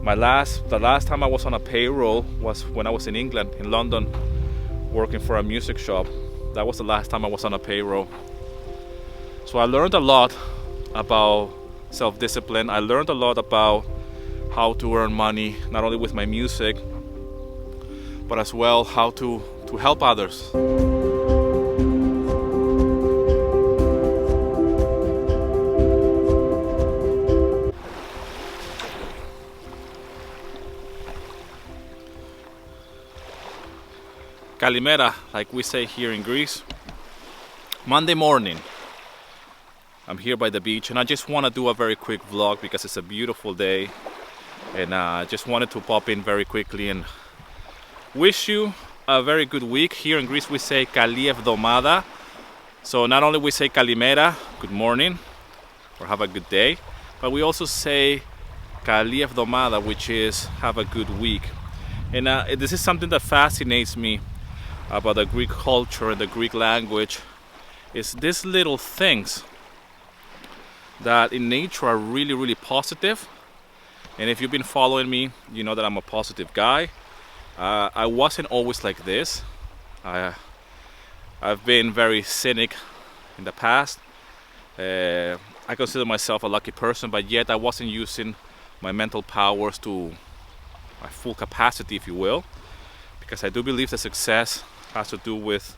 The last time I was on a payroll was when I was in England, in London, working for a music shop. That was the last time I was on a payroll. So I learned a lot about self-discipline. I learned a lot about how to earn money, not only with my music, but as well how to help others. Kalimera, like we say here in Greece. Monday morning, I'm here by the beach, and I just want to do a very quick vlog because it's a beautiful day, and I just wanted to pop in very quickly and wish you a very good week. Here in Greece we say Kali Evdomada, so not only we say Kalimera, good morning, or have a good day, but we also say Kali Evdomada, which is have a good week. And this is something that fascinates me about the Greek culture and the Greek language, is these little things that in nature are really, really positive. And if you've been following me, you know that I'm a positive guy. I wasn't always like this. I've been very cynic in the past. I consider myself a lucky person, but yet I wasn't using my mental powers to my full capacity, if you will, because I do believe that success has to do with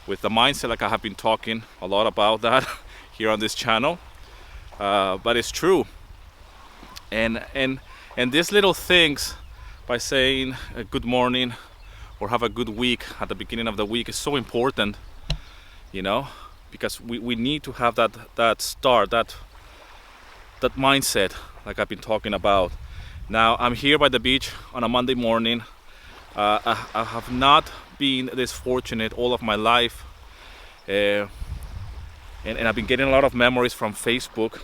the mindset, like I have been talking a lot about that here on this channel. But it's true, and these little things, by saying good morning or have a good week at the beginning of the week, is so important, you know, because we need to have that start, that mindset, like I've been talking about. Now I'm here by the beach on a Monday morning. I have not been this fortunate all of my life, and I've been getting a lot of memories from Facebook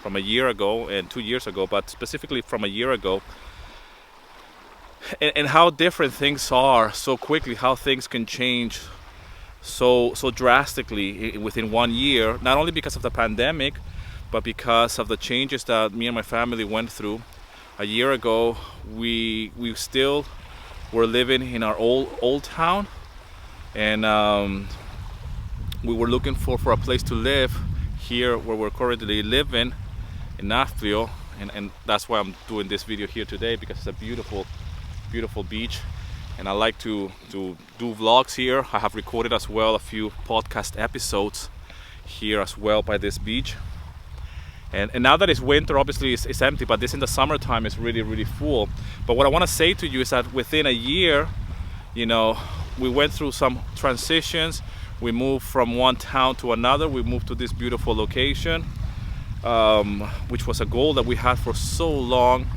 from a year ago and 2 years ago, but specifically from a year ago, and how different things are so quickly, how things can change so drastically within 1 year, not only because of the pandemic, but because of the changes that me and my family went through. A year ago, we still were living in our old town, and we were looking for a place to live here where we're currently living in Nafplio, and that's why I'm doing this video here today, because it's a beautiful beach, and I like to do vlogs here. I have recorded as well a few podcast episodes here as well by this beach. And now that it's winter, obviously it's empty, but this in the summertime is really, really full. But what I want to say to you is that within a year, you know, we went through some transitions. We moved from one town to another. We moved to this beautiful location, which was a goal that we had for so long.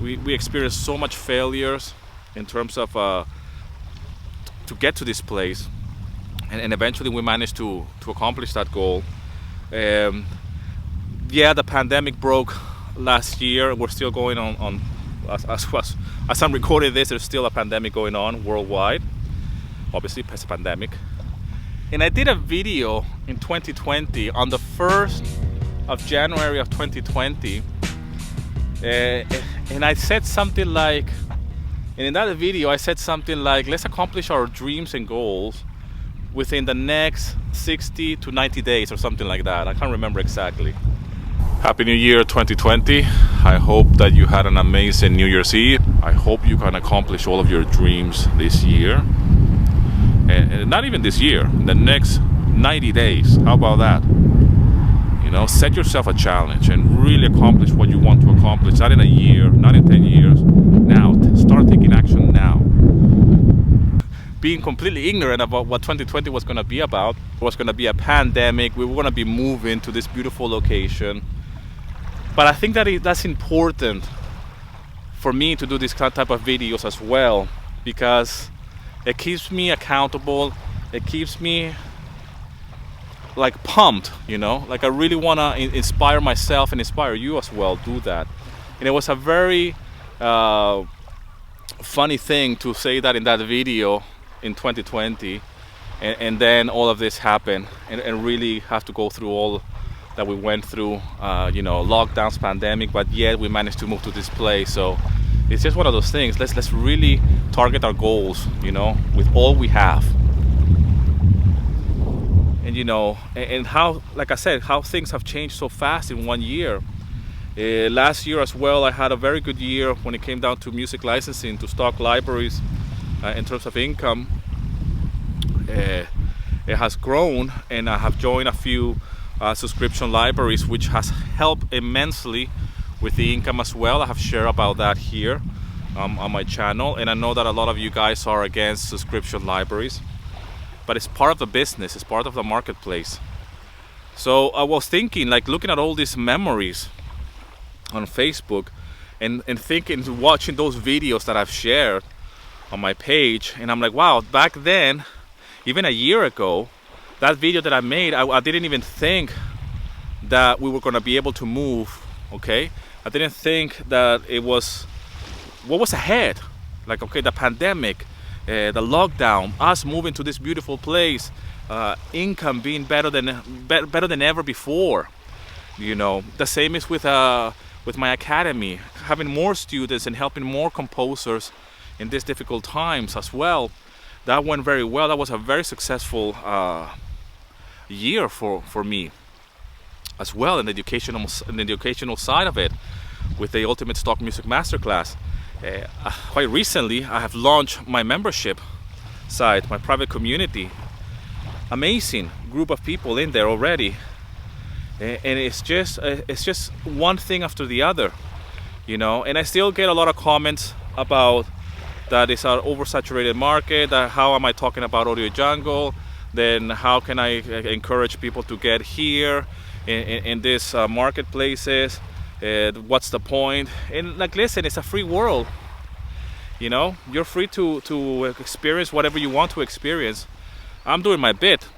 We experienced so much failures in terms of to get to this place, and eventually we managed to accomplish that goal. Yeah, the pandemic broke last year. We're still going on as I'm recording this, there's still a pandemic going on worldwide. Obviously, it's a pandemic. And I did a video in 2020, on the 1st of January of 2020. And I said something like, and in that video I said something like, let's accomplish our dreams and goals within the next 60 to 90 days or something like that. I can't remember exactly. Happy New Year 2020. I hope that you had an amazing New Year's Eve. I hope you can accomplish all of your dreams this year. And not even this year, in the next 90 days. How about that? You know, set yourself a challenge and really accomplish what you want to accomplish. Not in a year, not in 10 years. Now, start taking action now. Being completely ignorant about what 2020 was going to be about. It was going to be a pandemic. We were going to be moving to this beautiful location. But I think that that's important for me to do this type of videos as well, because it keeps me accountable. It keeps me like pumped, you know, like I really want to inspire myself and inspire you as well. Do that. And it was a very funny thing to say that in that video in 2020, and then all of this happened, and really have to go through that we went through, lockdowns, pandemic, but yet we managed to move to this place. So it's just one of those things. Let's really target our goals, with all we have. And and how, like I said, how things have changed so fast in 1 year. Last year as well, I had a very good year when it came down to music licensing, to stock libraries. In terms of income, it has grown, and I have joined a few subscription libraries, which has helped immensely with the income as well. I have shared about that here on my channel, and I know that a lot of you guys are against subscription libraries, but it's part of the business, it's part of the marketplace. So I was thinking, like, looking at all these memories on Facebook and thinking, watching those videos that I've shared on my page, and I'm like, wow, back then, even a year ago, that video that I made, I didn't even think that we were going to be able to move. Okay, I didn't think that it was what was ahead. Like, okay, the pandemic, the lockdown, us moving to this beautiful place, income being better than ever before. The same is with my academy, having more students and helping more composers in these difficult times as well. That went very well. That was a very successful year for me as well, in the educational side of it, with the Ultimate Stock Music Masterclass. Quite recently, I have launched my membership site, my private community. Amazing group of people in there already, and it's just one thing after the other, And I still get a lot of comments about that it's an oversaturated market. How am I talking about Audio Jungle? Then how can I encourage people to get here in these marketplaces? What's the point? And like, listen, it's a free world. You're free to experience whatever you want to experience. I'm doing my bit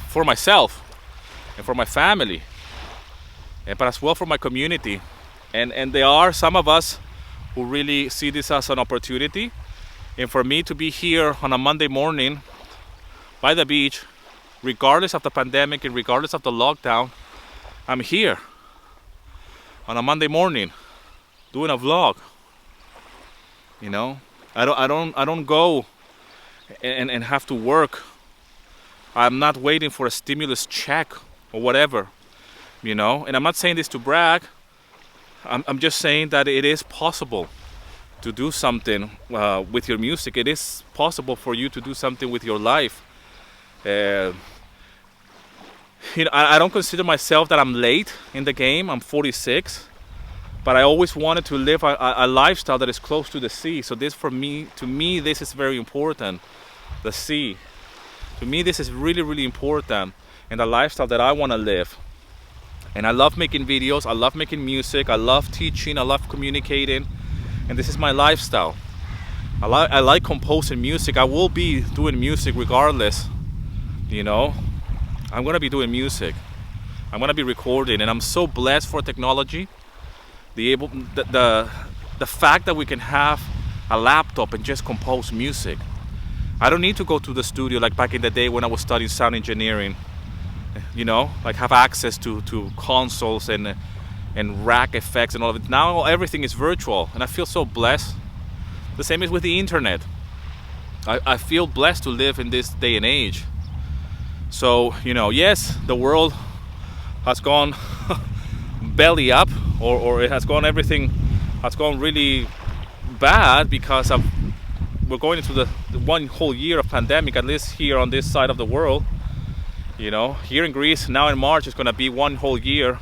for myself and for my family, but as well for my community. And there are some of us who really see this as an opportunity. And for me to be here on a Monday morning by the beach, regardless of the pandemic and regardless of the lockdown, I'm here on a Monday morning doing a vlog. I don't go and have to work. I'm not waiting for a stimulus check or whatever, And I'm not saying this to brag. I'm just saying that it is possible to do something with your music. It is possible for you to do something with your life. I don't consider myself that I'm late in the game. I'm 46, but I always wanted to live a lifestyle that is close to the sea. So to me, this is very important. The sea. To me, this is really, really important, and the lifestyle that I want to live. And I love making videos, I love making music, I love teaching, I love communicating, and this is my lifestyle. I like composing music. I will be doing music regardless, I'm gonna be doing music. I'm gonna be recording, and I'm so blessed for technology. The fact that we can have a laptop and just compose music. I don't need to go to the studio like back in the day when I was studying sound engineering. Like have access to consoles and rack effects and all of it. Now everything is virtual, and I feel so blessed. The same is with the internet. I feel blessed to live in this day and age. So, yes, the world has gone belly up, or it has gone, everything has gone really bad because we're going into the one whole year of pandemic, at least here on this side of the world. Here in Greece, now in March, it's going to be one whole year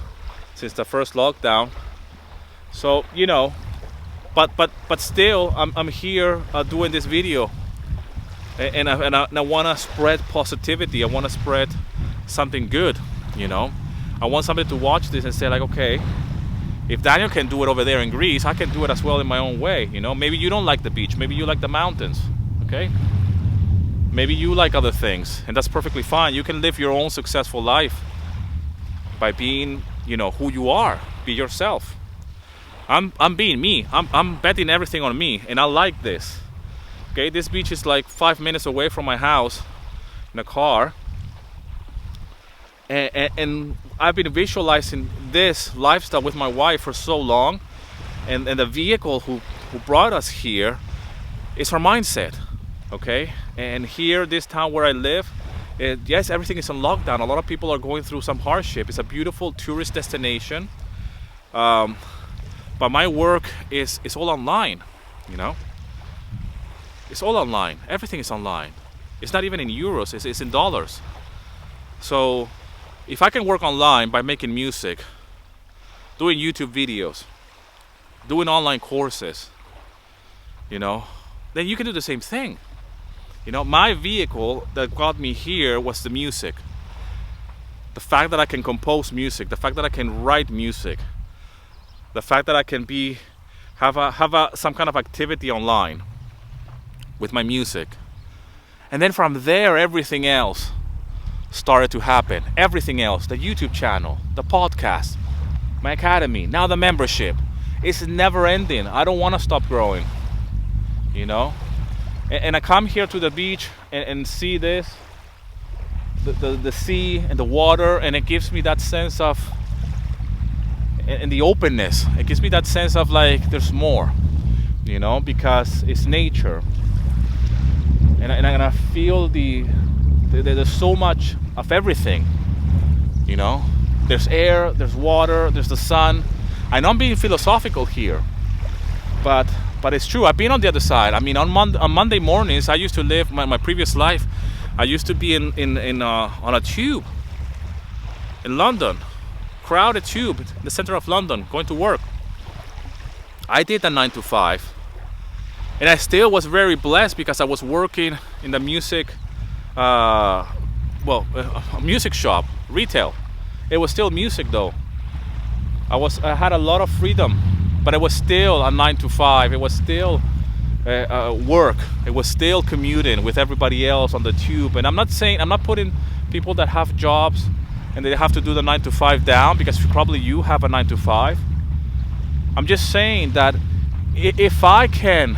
since the first lockdown. So, but still, I'm here doing this video, and I want to spread positivity. I want to spread something good. I want somebody to watch this and say, like, okay, if Daniel can do it over there in Greece, I can do it as well in my own way. Maybe you don't like the beach, maybe you like the mountains. Okay. Maybe you like other things, and that's perfectly fine. You can live your own successful life by being, who you are. Be yourself. I'm being me. I'm betting everything on me, and I like this. Okay, this beach is like 5 minutes away from my house in a car, And I've been visualizing this lifestyle with my wife for so long, and the vehicle who brought us here is our mindset, okay? And here, this town where I live, yes, everything is on lockdown. A lot of people are going through some hardship. It's a beautiful tourist destination, but my work is all online, you know? It's all online. Everything is online. It's not even in euros, it's in dollars. So if I can work online by making music, doing YouTube videos, doing online courses, you know, then you can do the same thing. You know, my vehicle that got me here was the music. The fact that I can compose music, the fact that I can write music, the fact that I can have some kind of activity online with my music. And then from there, everything else started to happen. Everything else, the YouTube channel, the podcast, my academy, now the membership. It's never ending. I don't want to stop growing, you know? And I come here to the beach and see this, the sea and the water, and it gives me that sense of, and the openness, it gives me that sense of like there's more, you know, because it's nature. And I feel there's so much of everything, you know. There's air, there's water, there's the sun. I know I'm being philosophical here, but it's true. I've been on the other side. I mean, on Monday mornings, I used to live my previous life. I used to be on a tube in London, crowded tube in the center of London, going to work. I did a 9 to 5, and I still was very blessed because I was working in the music, a music shop, retail. It was still music though. I had a lot of freedom, but it was still a 9 to 5. It was still work. It was still commuting with everybody else on the tube. And I'm not putting people that have jobs and they have to do the 9 to 5 down, because probably you have a 9 to 5. I'm just saying that if I can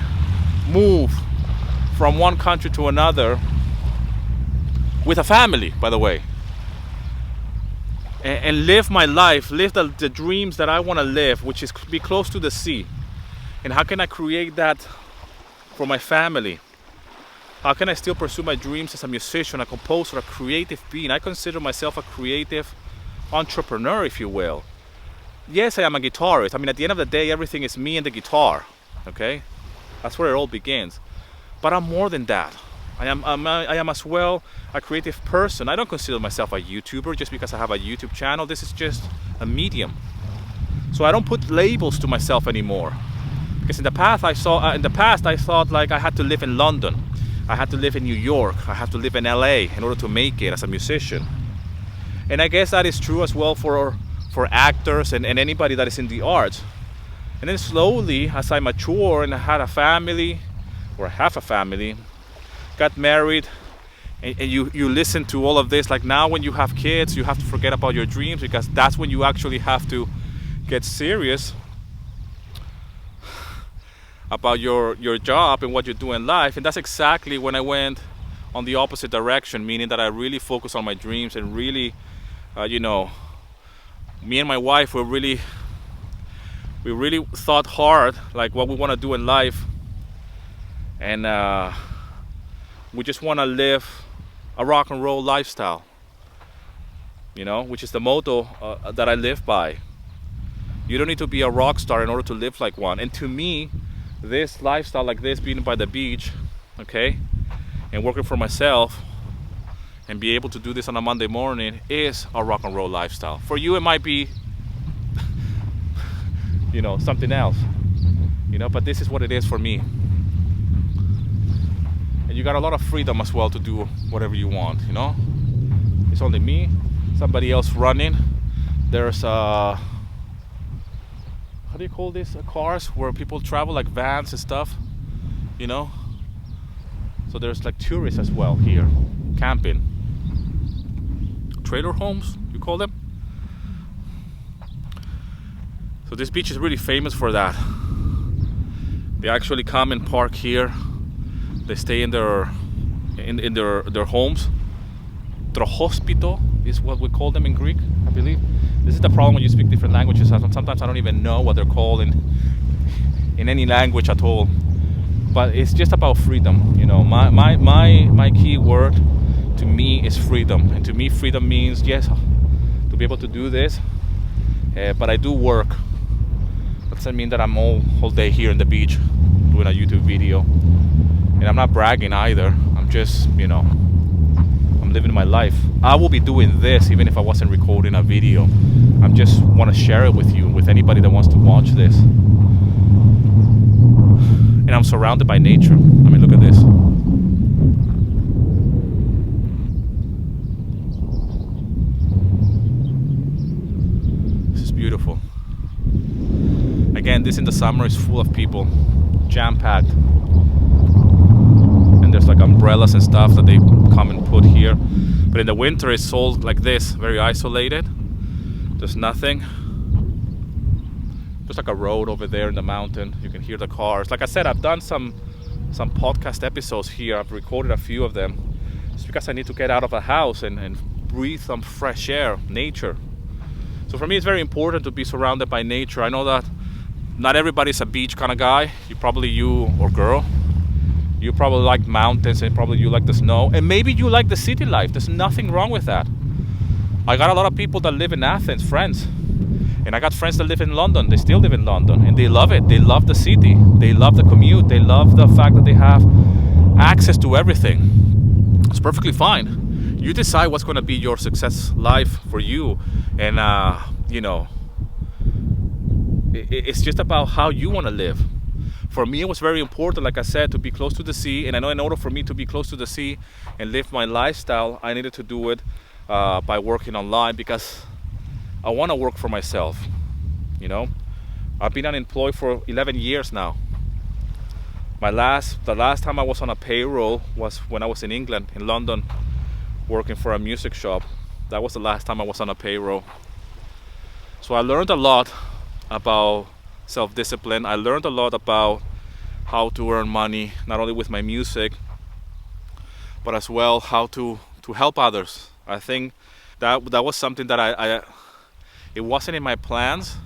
move from one country to another with a family, by the way, and live my life, live the dreams that I want to live, which is be close to the sea. And how can I create that for my family? How can I still pursue my dreams as a musician, a composer, a creative being? I consider myself a creative entrepreneur, if you will. Yes, I am a guitarist. I mean, at the end of the day, everything is me and the guitar, okay? That's where it all begins. But I'm more than that. I am as well a creative person. I don't consider myself a YouTuber just because I have a YouTube channel. This is just a medium. So I don't put labels to myself anymore. Because in the past I thought like I had to live in London, I had to live in New York, I had to live in LA in order to make it as a musician. And I guess that is true as well for actors and anybody that is in the arts. And then slowly, as I mature and I had a family, or half a family, got married, and you listen to all of this. Like now when you have kids, you have to forget about your dreams, because that's when you actually have to get serious about your job and what you do in life. And that's exactly when I went on the opposite direction, meaning that I really focused on my dreams and really, me and my wife we really thought hard like what we want to do in life, and we just want to live a rock and roll lifestyle, which is the motto that I live by. You don't need to be a rock star in order to live like one. And to me, this lifestyle like this, being by the beach, okay, and working for myself and be able to do this on a Monday morning is a rock and roll lifestyle. For you it might be something else, but this is what it is for me. And you got a lot of freedom as well to do whatever you want, It's only me, somebody else running. There's how do you call this? Cars where people travel, like vans and stuff, So there's like tourists as well here, camping. Trailer homes, you call them? So this beach is really famous for that. They actually come and park here. They stay in their homes. Trohospito is what we call them in Greek, I believe. This is the problem when you speak different languages. Sometimes I don't even know what they're called in any language at all. But it's just about freedom. You know, my key word to me is freedom. And to me, freedom means, yes, to be able to do this, but I do work. That doesn't mean that I'm all day here on the beach doing a YouTube video. And I'm not bragging either. I'm just, you know, I'm living my life. I will be doing this even if I wasn't recording a video. I just want to share it with you, with anybody that wants to watch this. And I'm surrounded by nature. I mean, look at this. This is beautiful. Again, this in the summer is full of people, jam-packed. And there's like umbrellas and stuff that they come and put here. But in the winter it's all like this, very isolated. There's nothing. There's like a road over there in the mountain. You can hear the cars. Like I said, I've done some podcast episodes here. I've recorded a few of them. It's because I need to get out of the house and breathe some fresh air, nature. So for me, it's very important to be surrounded by nature. I know that not everybody's a beach kind of guy. You or girl, you probably like mountains, and probably you like the snow, and maybe you like the city life. There's nothing wrong with that. I got a lot of people that live in Athens, friends. And I got friends that live in London. They still live in London, and they love it. They love the city. They love the commute. They love the fact that they have access to everything. It's perfectly fine. You decide what's going to be your success life for you. And, you know, it's just about how you want to live. For me, it was very important, like I said, to be close to the sea. And I know in order for me to be close to the sea and live my lifestyle, I needed to do it by working online, because I want to work for myself. You know, I've been unemployed for 11 years now. The last time I was on a payroll was when I was in England, in London, working for a music shop. That was the last time I was on a payroll. So I learned a lot about self-discipline. I learned a lot about how to earn money, not only with my music, but as well how to help others. I think that was something that it wasn't in my plans,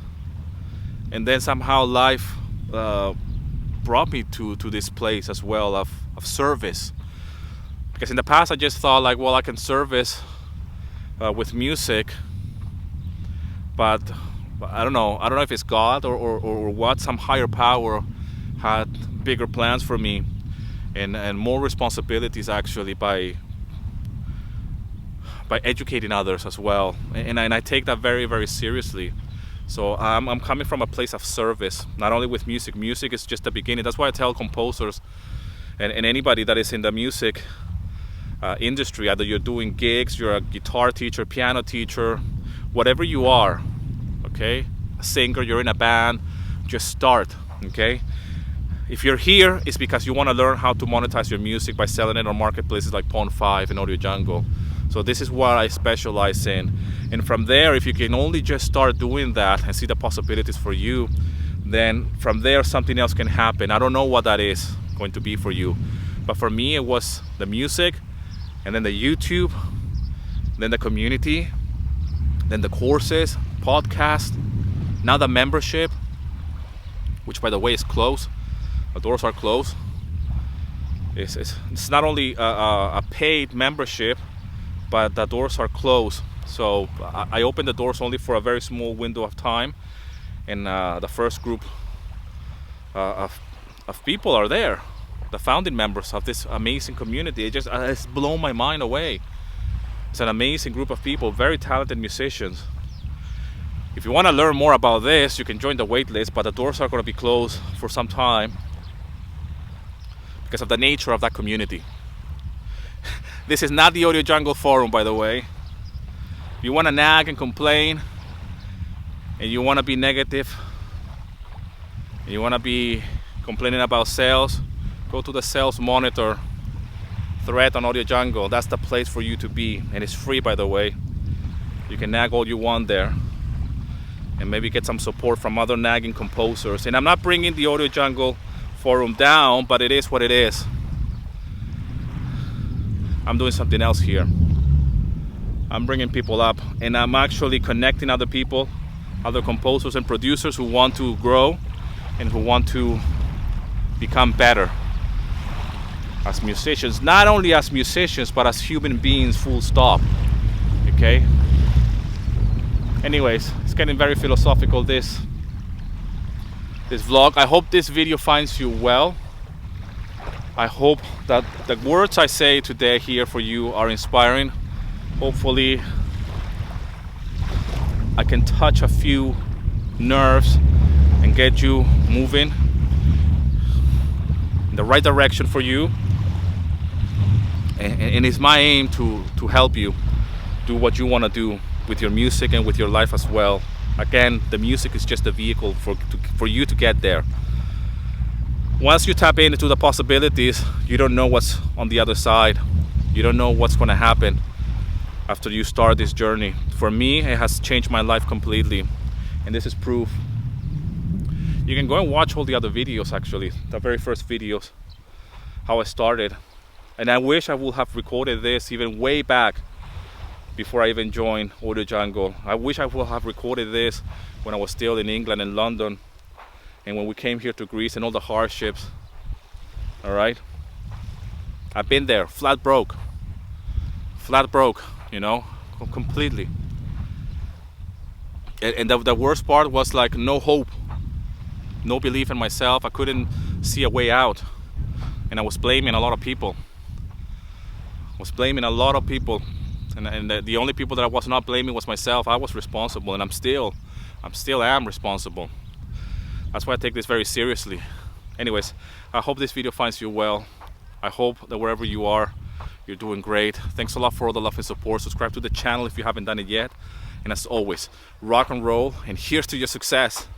and then somehow life brought me to this place as well of service. Because in the past I just thought like, well, I can service with music, but I don't know if it's God or what. Some higher power had bigger plans for me and more responsibilities actually by educating others as well, and I take that very, very seriously. So I'm coming from a place of service, not only with music. Music is just the beginning. That's why I tell composers and anybody that is in the music industry, either you're doing gigs, you're a guitar teacher, piano teacher, whatever you are, okay, a singer, you're in a band, just start, okay? If you're here, it's because you want to learn how to monetize your music by selling it on marketplaces like Pond5 and Audio Jungle. So this is what I specialize in. And from there, if you can only just start doing that and see the possibilities for you, then from there something else can happen. I don't know what that is going to be for you. But for me, it was the music, and then the YouTube, then the community, then the courses, podcast, now the membership, which by the way is closed. The doors are closed. It's not only a paid membership, but the doors are closed. So I opened the doors only for a very small window of time, and the first group of people are there, the founding members of this amazing community. It's blown my mind away. It's an amazing group of people, very talented musicians. If you want to learn more about this, you can join the wait list, but the doors are going to be closed for some time because of the nature of that community. This is not the Audio Jungle forum, by the way. If you want to nag and complain, and you want to be negative, and you want to be complaining about sales, go to the Sales Monitor thread on Audio Jungle. That's the place for you to be, and it's free, by the way. You can nag all you want there, and maybe get some support from other nagging composers. And I'm not bringing the Audio Jungle forum down, but it is what it is. I'm doing something else here. I'm bringing people up, and I'm actually connecting other people, other composers and producers who want to grow and who want to become better as musicians, not only as musicians but as human beings, full stop. Okay, anyways, it's getting very philosophical, this vlog. I hope this video finds you well. I hope that the words I say today here for you are inspiring. Hopefully I can touch a few nerves and get you moving in the right direction for you. And it's my aim to help you do what you want to do with your music and with your life as well. Again, the music is just a vehicle for you to get there. Once you tap into the possibilities, you don't know what's on the other side. You don't know what's going to happen after you start this journey. For me, it has changed my life completely, and this is proof. You can go and watch all the other videos, actually, the very first videos, how I started. And I wish I would have recorded this even way back before I even joined Audio Jungle. I wish I would have recorded this when I was still in England and London, and when we came here to Greece and all the hardships. All right, I've been there, flat broke, you know, completely. And the worst part was like no hope, no belief in myself. I couldn't see a way out, and I was blaming a lot of people. And the only people that I was not blaming was myself. I was responsible, and I'm still am responsible. That's why I take this very seriously. Anyways, I hope this video finds you well. I hope that wherever you are, you're doing great. Thanks a lot for all the love and support. Subscribe to the channel if you haven't done it yet. And as always, rock and roll, and here's to your success.